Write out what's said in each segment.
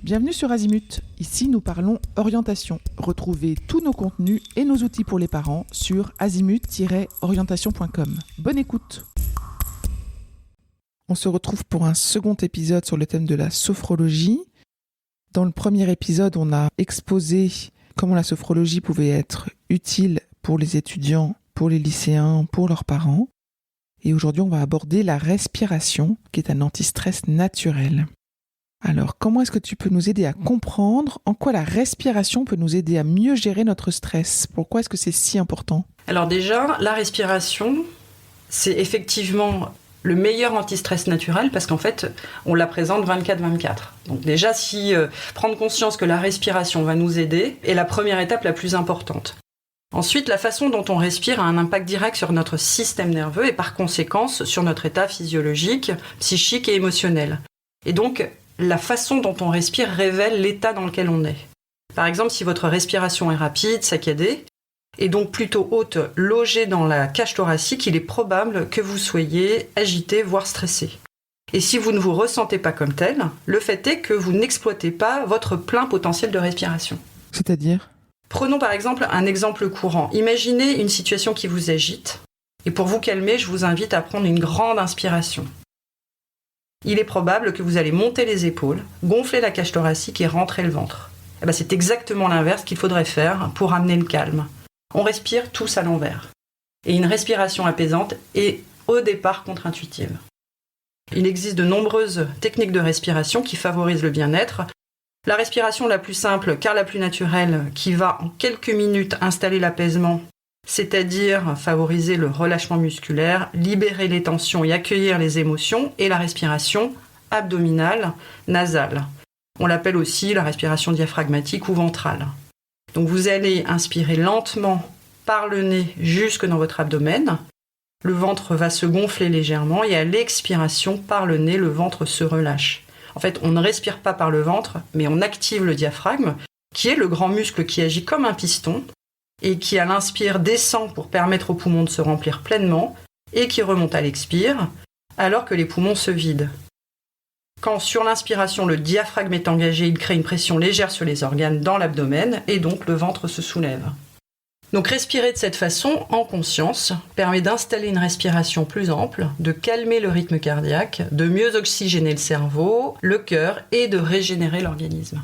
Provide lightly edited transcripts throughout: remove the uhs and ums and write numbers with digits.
Bienvenue sur Azimut. Ici, nous parlons orientation. Retrouvez tous nos contenus et nos outils pour les parents sur azimut-orientation.com. Bonne écoute. On se retrouve pour un second épisode sur le thème de la sophrologie. Dans le premier épisode, on a exposé comment la sophrologie pouvait être utile pour les étudiants, pour les lycéens, pour leurs parents. Et aujourd'hui, on va aborder la respiration, qui est un anti-stress naturel. Alors, comment est-ce que tu peux nous aider à comprendre en quoi la respiration peut nous aider à mieux gérer notre stress ? Pourquoi est-ce que c'est si important ? Alors déjà, la respiration, c'est effectivement le meilleur anti-stress naturel parce qu'en fait, on la présente 24/24. Donc déjà, prendre conscience que la respiration va nous aider est la première étape la plus importante. Ensuite, la façon dont on respire a un impact direct sur notre système nerveux et par conséquence sur notre état physiologique, psychique et émotionnel. Et donc, la façon dont on respire révèle l'état dans lequel on est. Par exemple, si votre respiration est rapide, saccadée, et donc plutôt haute, logée dans la cage thoracique, il est probable que vous soyez agité, voire stressé. Et si vous ne vous ressentez pas comme tel, le fait est que vous n'exploitez pas votre plein potentiel de respiration. C'est-à-dire ? Prenons par exemple un exemple courant. Imaginez une situation qui vous agite, et pour vous calmer, je vous invite à prendre une grande inspiration. Il est probable que vous allez monter les épaules, gonfler la cage thoracique et rentrer le ventre. C'est exactement l'inverse qu'il faudrait faire pour amener le calme. On respire tous à l'envers. Et une respiration apaisante est au départ contre-intuitive. Il existe de nombreuses techniques de respiration qui favorisent le bien-être. La respiration la plus simple, car la plus naturelle, qui va en quelques minutes installer l'apaisement, c'est-à-dire favoriser le relâchement musculaire, libérer les tensions et accueillir les émotions, et la respiration abdominale, nasale. On l'appelle aussi la respiration diaphragmatique ou ventrale. Donc vous allez inspirer lentement par le nez jusque dans votre abdomen. Le ventre va se gonfler légèrement et à l'expiration par le nez, le ventre se relâche. En fait, on ne respire pas par le ventre, mais on active le diaphragme, qui est le grand muscle qui agit comme un piston, et qui à l'inspire descend pour permettre aux poumons de se remplir pleinement et qui remonte à l'expire alors que les poumons se vident. Quand sur l'inspiration le diaphragme est engagé, il crée une pression légère sur les organes dans l'abdomen et donc le ventre se soulève. Donc respirer de cette façon en conscience permet d'installer une respiration plus ample, de calmer le rythme cardiaque, de mieux oxygéner le cerveau, le cœur et de régénérer l'organisme.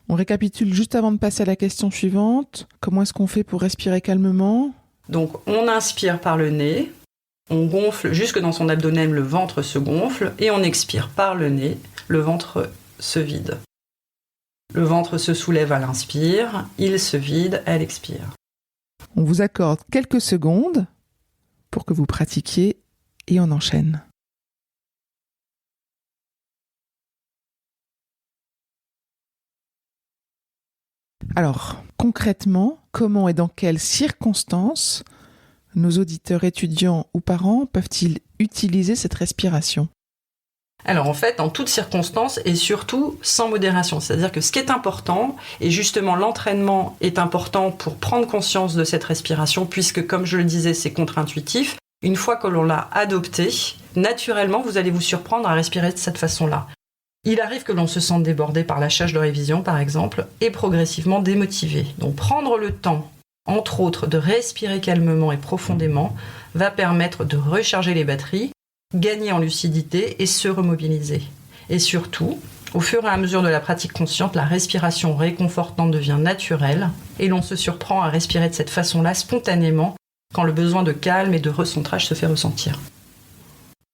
On récapitule juste avant de passer à la question suivante. Comment est-ce qu'on fait pour respirer calmement ? Donc on inspire par le nez, on gonfle jusque dans son abdomen, le ventre se gonfle, et on expire par le nez, le ventre se vide. Le ventre se soulève à l'inspire, il se vide à l'expire. On vous accorde quelques secondes pour que vous pratiquiez et on enchaîne. Alors, concrètement, comment et dans quelles circonstances nos auditeurs étudiants ou parents peuvent-ils utiliser cette respiration ? Alors en fait, en toutes circonstances et surtout sans modération. C'est-à-dire que ce qui est important, et justement l'entraînement est important pour prendre conscience de cette respiration, puisque comme je le disais, c'est contre-intuitif. Une fois que l'on l'a adopté, naturellement, vous allez vous surprendre à respirer de cette façon-là. Il arrive que l'on se sente débordé par la charge de révision, par exemple, et progressivement démotivé. Donc prendre le temps, entre autres, de respirer calmement et profondément, va permettre de recharger les batteries, gagner en lucidité et se remobiliser. Et surtout, au fur et à mesure de la pratique consciente, la respiration réconfortante devient naturelle et l'on se surprend à respirer de cette façon-là spontanément quand le besoin de calme et de recentrage se fait ressentir.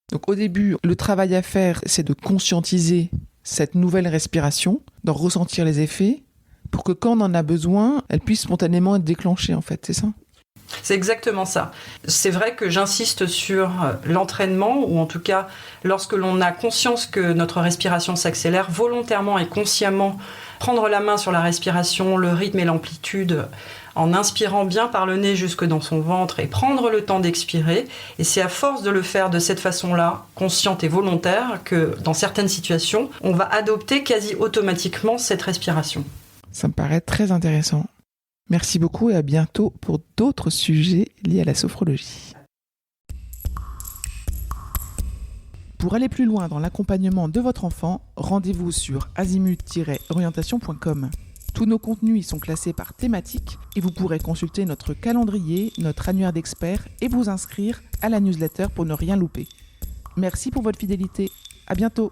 Donc au début, le travail à faire, c'est de conscientiser cette nouvelle respiration, d'en ressentir les effets, pour que quand on en a besoin, elle puisse spontanément être déclenchée en fait, c'est ça ? C'est exactement ça. C'est vrai que j'insiste sur l'entraînement, ou en tout cas, lorsque l'on a conscience que notre respiration s'accélère, volontairement et consciemment, prendre la main sur la respiration, le rythme et l'amplitude, en inspirant bien par le nez jusque dans son ventre et prendre le temps d'expirer. Et c'est à force de le faire de cette façon-là, consciente et volontaire, que dans certaines situations, on va adopter quasi automatiquement cette respiration. Ça me paraît très intéressant. Merci beaucoup et à bientôt pour d'autres sujets liés à la sophrologie. Pour Pour aller plus loin dans l'accompagnement de votre enfant, rendez-vous sur azimut-orientation.com. Tous nos contenus y sont classés par thématique et vous pourrez consulter notre calendrier, notre annuaire d'experts et vous inscrire à la newsletter pour ne rien louper. Merci pour votre fidélité. À bientôt.